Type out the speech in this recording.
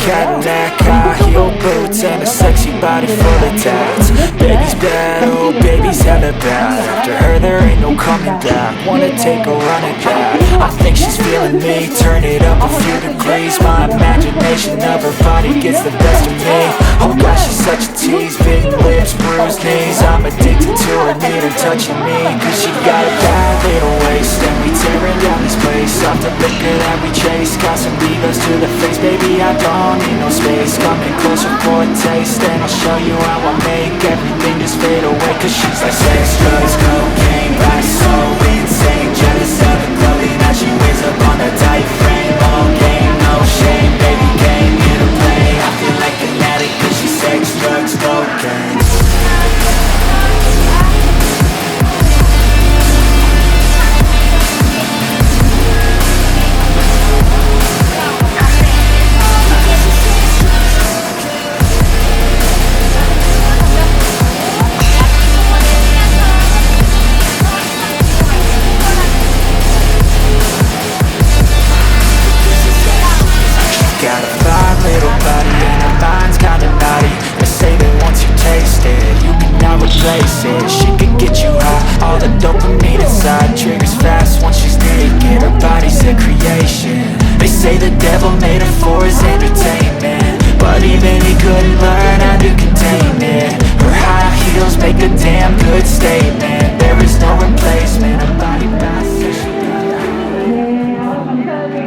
Cadillac, high heel boots, and a sexy body full of tats. Baby's bad, oh baby's hella bad. After her there ain't no coming back. Wanna take a run at that. I think she's feeling me, turn it up a few degrees. My imagination of her body gets the best of me. Oh gosh, she's such a tease, big lips, bruised knees. I'm addicted to her, need her touching me. Cause she got a bad little waist, and we tearing down this place. Off the liquor that we chase, got some divas to the face. Baby, I don't need no space, coming closer for a taste. And I'll show you how I make everything just fade away. Cause she's like sex, drugs, cocaine, body so insane. Jealous of the clothing that she wears up on her tight frame. All game, no shame, baby came here to play. I feel like an addict cause she's sex, drugs, cocaine. She can get you high, all the dopamine inside triggers fast once she's naked, her body's a creation. They say the devil made her for his entertainment, but even he couldn't learn how to contain it. Her high heels make a damn good statement.